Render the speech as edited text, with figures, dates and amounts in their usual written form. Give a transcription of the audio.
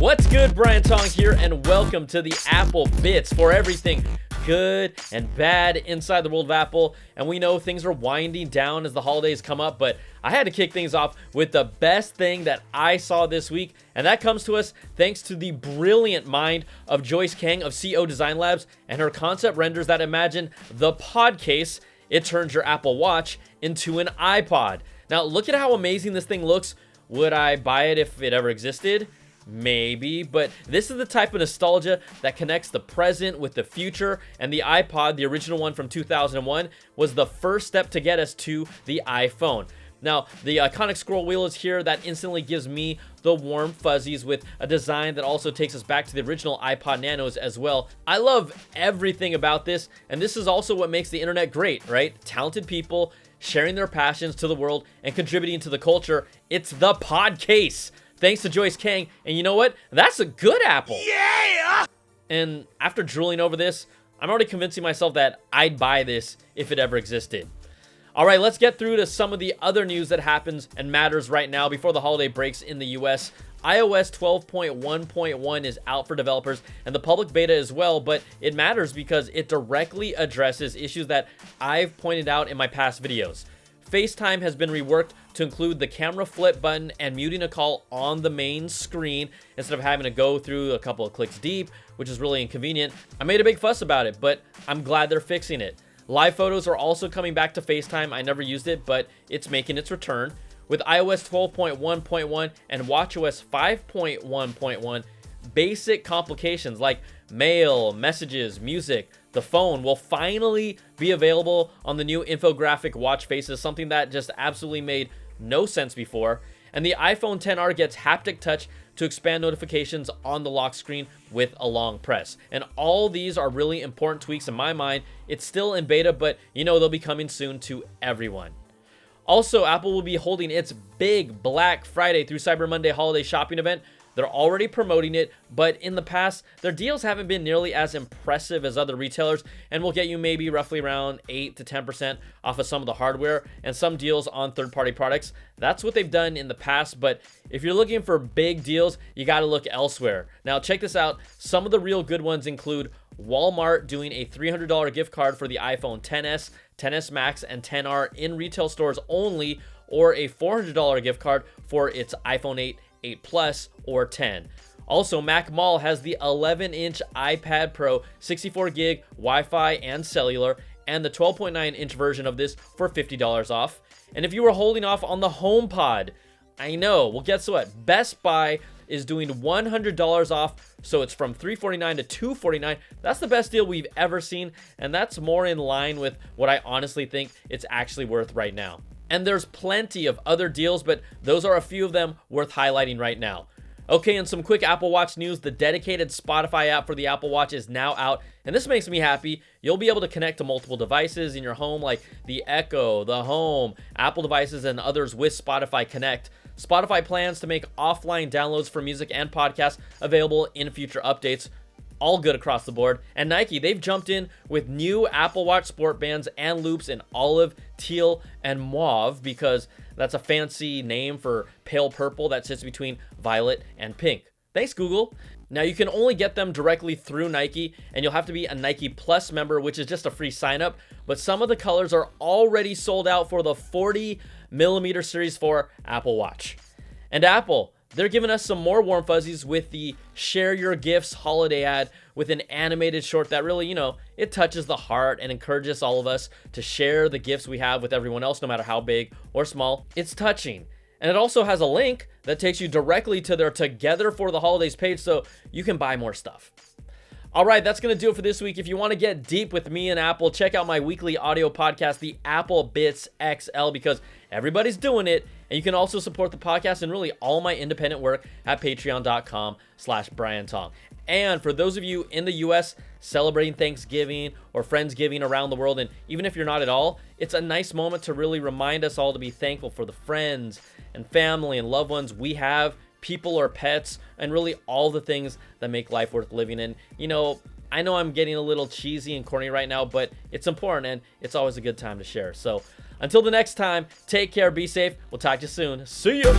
What's good, Brian Tong here, and welcome to the Apple Bits for everything good and bad inside the world of Apple. And we know things are winding down as the holidays come up, but I had to kick things off with the best thing that I saw this week, and that comes to us thanks to the brilliant mind of Joyce Kang of CO Design Labs and her concept renders that imagine the pod case. It turns your Apple Watch into an iPod. Now look at how amazing this thing looks. Would I buy it if it ever existed? Maybe, but this is the type of nostalgia that connects the present with the future, and the iPod, the original one from 2001, was the first step to get us to the iPhone. Now, the iconic scroll wheel is here. That instantly gives me the warm fuzzies with a design that also takes us back to the original iPod Nanos as well. I love everything about this, and this is also what makes the internet great, right? Talented people sharing their passions to the world and contributing to the culture. It's the pod case. Thanks to Joyce Kang, and you know what? That's a good Apple. Yeah! And after drooling over this, I'm already convincing myself that I'd buy this if it ever existed. All right, let's get through to some of the other news that happens and matters right now before the holiday breaks in the US. iOS 12.1.1 is out for developers and the public beta as well, but it matters because it directly addresses issues that I've pointed out in my past videos. FaceTime has been reworked to include the camera flip button and muting a call on the main screen instead of having to go through a couple of clicks deep, which is really inconvenient. I made a big fuss about it, but I'm glad they're fixing it. Live photos are also coming back to FaceTime. I never used it, but it's making its return. With iOS 12.1.1 and watchOS 5.1.1, basic complications like mail, messages, music, the phone will finally be available on the new infographic watch faces, something that just absolutely made no sense before. And the iPhone XR gets haptic touch to expand notifications on the lock screen with a long press. And all these are really important tweaks in my mind. It's still in beta, but you know they'll be coming soon to everyone. Also, Apple will be holding its big Black Friday through Cyber Monday holiday shopping event. They're already promoting it, but in the past, their deals haven't been nearly as impressive as other retailers and will get you maybe roughly around 8 to 10% off of some of the hardware and some deals on third-party products. That's what they've done in the past, but if you're looking for big deals, you got to look elsewhere. Now, check this out. Some of the real good ones include Walmart doing a $300 gift card for the iPhone XS, XS Max, and XR in retail stores only, or a $400 gift card for its iPhone 8, 8 Plus, or 10. Also, Mac Mall has the 11-inch iPad Pro, 64 gig Wi-Fi and cellular, and the 12.9-inch version of this for $50 off. And if you were holding off on the HomePod, I know, well, guess what? Best Buy is doing $100 off, so it's from $349 to $249. That's the best deal we've ever seen, and that's more in line with what I honestly think it's actually worth right now. And there's plenty of other deals, but those are a few of them worth highlighting right now. Okay, and some quick Apple Watch news. The dedicated Spotify app for the Apple Watch is now out, and this makes me happy. You'll be able to connect to multiple devices in your home like the Echo, the Home, Apple devices, and others with Spotify Connect. Spotify plans to make offline downloads for music and podcasts available in future updates. All good across the board. And Nike, they've jumped in with new Apple Watch sport bands and loops in olive, teal, and mauve because that's a fancy name for pale purple that sits between violet and pink. Thanks, Google. Now, you can only get them directly through Nike, and you'll have to be a Nike Plus member, which is just a free sign-up. But some of the colors are already sold out for the 40mm Series 4 Apple Watch. And Apple, they're giving us some more warm fuzzies with the Share Your Gifts holiday ad with an animated short that really, it touches the heart and encourages all of us to share the gifts we have with everyone else, no matter how big or small. It's touching. And it also has a link that takes you directly to their Together for the Holidays page so you can buy more stuff. All right, that's going to do it for this week. If you want to get deep with me and Apple, check out my weekly audio podcast, the Apple Bits XL, because everybody's doing it. And you can also support the podcast and really all my independent work at patreon.com/Brian Tong. And for those of you in the US celebrating Thanksgiving or Friendsgiving around the world, and even if you're not at all, it's a nice moment to really remind us all to be thankful for the friends and family and loved ones we have, people or pets, and really all the things that make life worth living. And I know I'm getting a little cheesy and corny right now, but it's important and it's always a good time to share. So until the next time, take care, be safe. We'll talk to you soon. See ya.